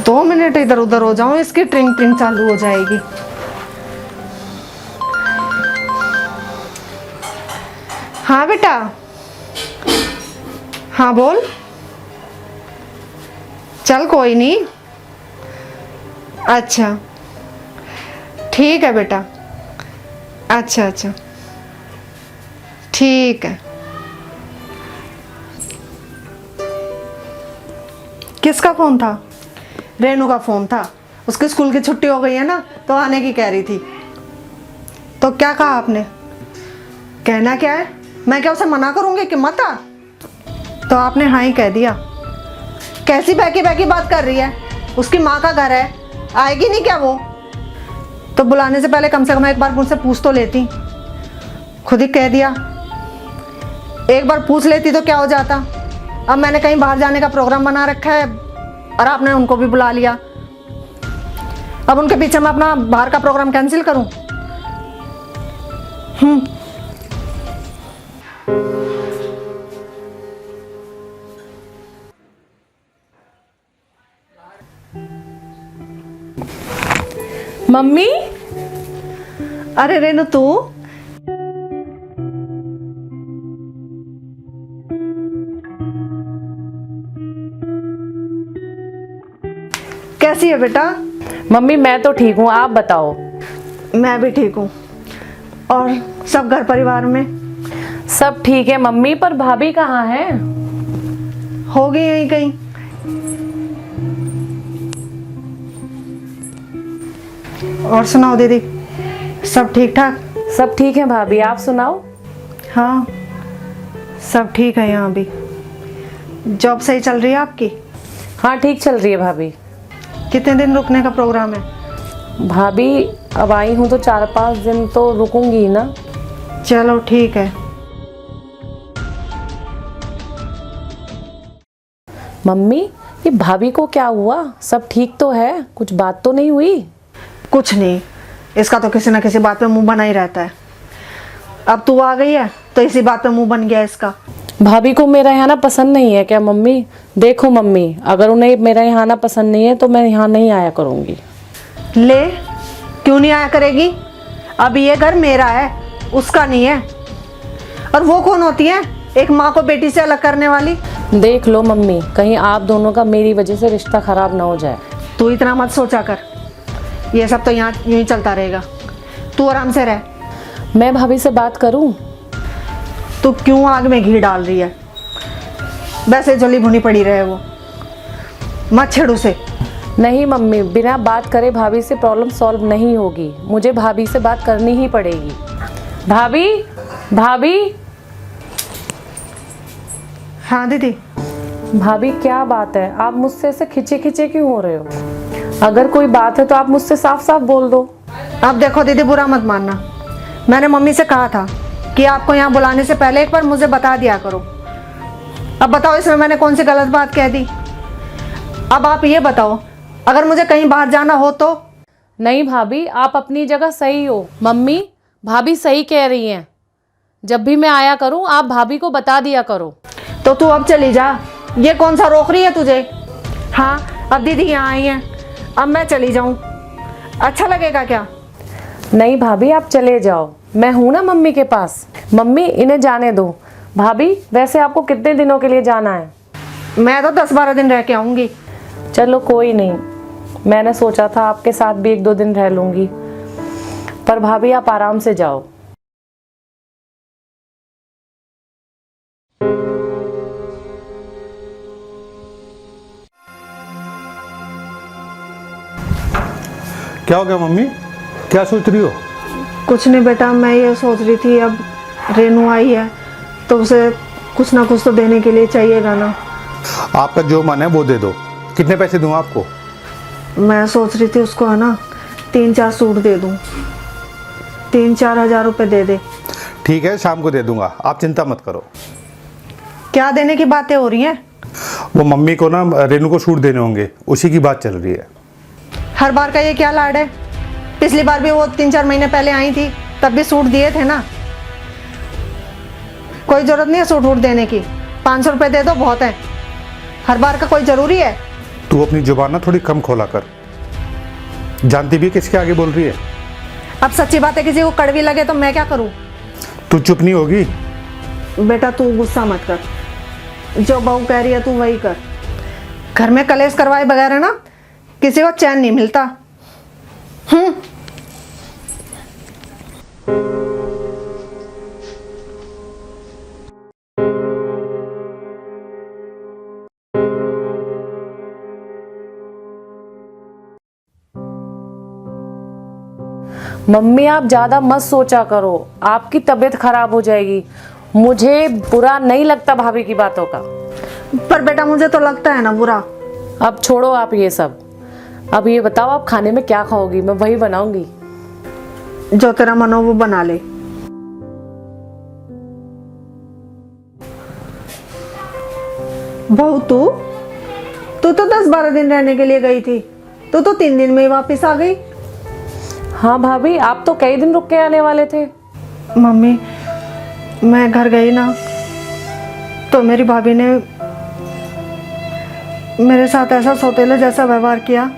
2 minute इधर उधर हो जाऊं, इसकी ट्रिंग ट्रिंग चालू हो जाएगी। हाँ बेटा, हाँ बोल। चल कोई नहीं। अच्छा ठीक है बेटा। अच्छा अच्छा ठीक है। किसका फोन था? रेनू का फोन था। उसके स्कूल की छुट्टी हो गई है ना, तो आने की कह रही थी। तो क्या कहा आपने? कहना क्या है? मैं क्या उसे मना करूंगी कि मत आ? तो आपने हाँ ही कह दिया। कैसी बहकी बहकी बात कर रही है? उसकी माँ का घर है, आएगी नहीं क्या वो? तो बुलाने से पहले कम से कम एक बार मुझसे पूछ तो लेती। खुद ही कह दिया। एक बार पूछ लेती तो क्या हो जाता। अब मैंने कहीं बाहर जाने का प्रोग्राम बना रखा है और आपने उनको भी बुला लिया। अब उनके पीछे मैं अपना बाहर का प्रोग्राम कैंसिल करूं? मम्मी। अरे रेनू तू? कैसी है बेटा? मम्मी मैं तो ठीक हूँ, आप बताओ। मैं भी ठीक हूँ। और सब घर परिवार में? सब ठीक है मम्मी, पर भाभी कहाँ है? होगी यहीं कहीं। और सुनाओ दीदी, सब ठीक ठाक? सब ठीक है भाभी, आप सुनाओ। हाँ सब ठीक है यहाँ भी। जॉब सही चल रही है आपकी? हाँ ठीक चल रही है भाभी। कितने दिन रुकने का प्रोग्राम है? भाभी अब आई हूँ तो 4-5 दिन तो रुकूंगी ही ना। चलो ठीक है। मम्मी ये भाभी को क्या हुआ? सब ठीक तो है? कुछ बात तो नहीं हुई? कुछ नहीं, इसका तो किसी ना किसी बात पे मुंह बना ही रहता है। अब तू आ गई है तो इसी बात पे मुंह बन गया इसका। भाभी को मेरा यहाँ ना पसंद नहीं है क्या मम्मी? देखो मम्मी, अगर उन्हें मेरा यहाँ ना पसंद नहीं है तो मैं यहाँ नहीं आया करूँगी। ले, क्यों नहीं आया करेगी? अब ये घर मेरा है, उसका नहीं है। और वो कौन होती है एक माँ को बेटी से अलग करने वाली? देख लो मम्मी, कहीं आप दोनों का मेरी वजह से रिश्ता खराब ना हो जाए। तू इतना मत सोचा कर, ये सब तो यहाँ यूं ही चलता रहेगा। तू आराम से रह। मैं भाभी से बात करूं? तू क्यों आग में घी डाल रही है? वैसे जली भुनी पड़ी रहे वो, मत छेड़ उसे। नहीं मम्मी, बिना बात करे भाभी से प्रॉब्लम सॉल्व नहीं होगी। मुझे भाभी से बात करनी ही पड़ेगी। भाभी, भाभी। हाँ दीदी। भाभी क्या बात है, आप मुझसे ऐसे खिंचे खिंचे क्यों हो रहे हो? अगर कोई बात है तो आप मुझसे साफ साफ बोल दो। अब देखो दीदी, बुरा मत मानना। मैंने मम्मी से कहा था कि आपको यहाँ बुलाने से पहले एक बार मुझे बता दिया करो। अब बताओ इसमें मैंने कौन सी गलत बात कह दी? अब आप ये बताओ, अगर मुझे कहीं बाहर जाना हो तो? नहीं भाभी, आप अपनी जगह सही हो। मम्मी, भाभी सही कह रही हैं। जब भी मैं आया करूं आप भाभी को बता दिया करो। तो तू अब चली जा, ये कौन सा रोक रही है तुझे? हाँ अब दीदी यहाँ आई हैं, अब मैं चली जाऊँ अच्छा लगेगा क्या? नहीं भाभी, आप चले जाओ, मैं हूं ना मम्मी के पास। मम्मी इन्हें जाने दो। भाभी वैसे आपको कितने दिनों के लिए जाना है? मैं तो 10-12 दिन रह के आऊँगी। चलो कोई नहीं, मैंने सोचा था आपके साथ भी 1-2 दिन रह लूंगी, पर भाभी आप आराम से जाओ। क्या हो गया मम्मी, क्या सोच रही हो? कुछ नहीं बेटा, मैं ये सोच रही थी अब रेनू आई है तो उसे कुछ ना कुछ तो देने के लिए चाहिएगा ना। आपका जो मन है वो दे दो। कितने पैसे दूँ आपको? मैं सोच रही थी उसको है ना 3-4 सूट दे दूँ। 3-4 हज़ार रुपये दे दे। ठीक है, शाम को दे दूंगा, आप चिंता मत करो। क्या देने की बातें हो रही हैं? वो मम्मी को ना रेनू को सूट देने होंगे, उसी की बात चल रही है। हर बार का ये क्या लाड है? पिछली बार भी वो 3-4 महीने पहले आई थी, तब भी सूट दिए थे ना। कोई जरूरत नहीं है सूट वूट देने की। 500 रुपये दे दो, बहुत है। हर बार का कोई जरूरी है? तू अपनी जुबान ना थोड़ी कम खोला कर। जानती भी है किसके आगे बोल रही है। अब सच्ची बात है, किसी को कड़वी लगे तो मैं क्या करूं? तू चुप नहीं होगी? बेटा तू गुस्सा मत कर, जो बहू कह रही है तू वही कर। घर में कलेश करवाए बगैर है ना किसी को चैन नहीं मिलता। मम्मी आप ज़्यादा मत सोचा करो, आपकी तबीयत खराब हो जाएगी। मुझे बुरा नहीं लगता भाभी की बातों का। पर बेटा मुझे तो लगता है ना बुरा। अब छोड़ो आप ये सब। अब ये बताओ आप खाने में क्या खाओगी? मैं वही बनाऊंगी। जो तेरा मन हो वो बना ले। बहू तू तो 10-12 दिन रहने के लिए गई थी, तू तो 3 दिन में ही वापस आ गई। हाँ भाभी, आप तो कई दिन रुक के आने वाले थे। मम्मी मैं घर गई ना तो मेरी भाभी ने मेरे साथ ऐसा सौतेले जैसा व्यवहार किया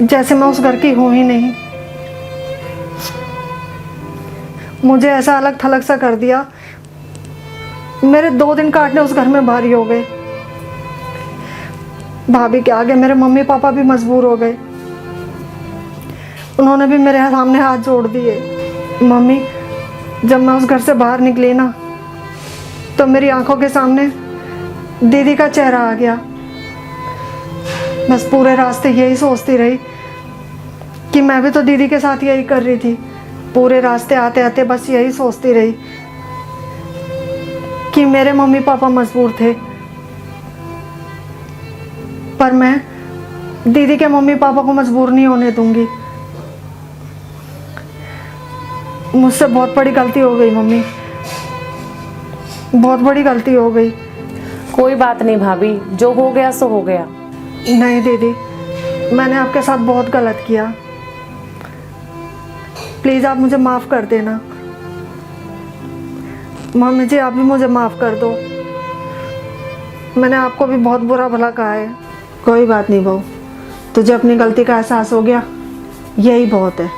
जैसे मैं उस घर की हूं ही नहीं। मुझे ऐसा अलग थलग सा कर दिया, मेरे 2 दिन काटने उस घर में भारी हो गए। भाभी के आगे मेरे मम्मी पापा भी मजबूर हो गए, उन्होंने भी मेरे सामने हाथ जोड़ दिए। मम्मी जब मैं उस घर से बाहर निकली ना तो मेरी आंखों के सामने दीदी का चेहरा आ गया। बस पूरे रास्ते यही सोचती रही कि मैं भी तो दीदी के साथ यही कर रही थी। पूरे रास्ते आते आते बस यही सोचती रही कि मेरे मम्मी पापा मजबूर थे, पर मैं दीदी के मम्मी पापा को मजबूर नहीं होने दूंगी। मुझसे बहुत बड़ी गलती हो गई मम्मी, बहुत बड़ी गलती हो गई। कोई बात नहीं भाभी, जो हो गया सो हो गया। नहीं दीदी, मैंने आपके साथ बहुत गलत किया, प्लीज़ आप मुझे माफ़ कर देना। मम्मी जी आप भी मुझे माफ़ कर दो, मैंने आपको भी बहुत बुरा भला कहा है। कोई बात नहीं बहू, तुझे अपनी गलती का एहसास हो गया, यही बहुत है।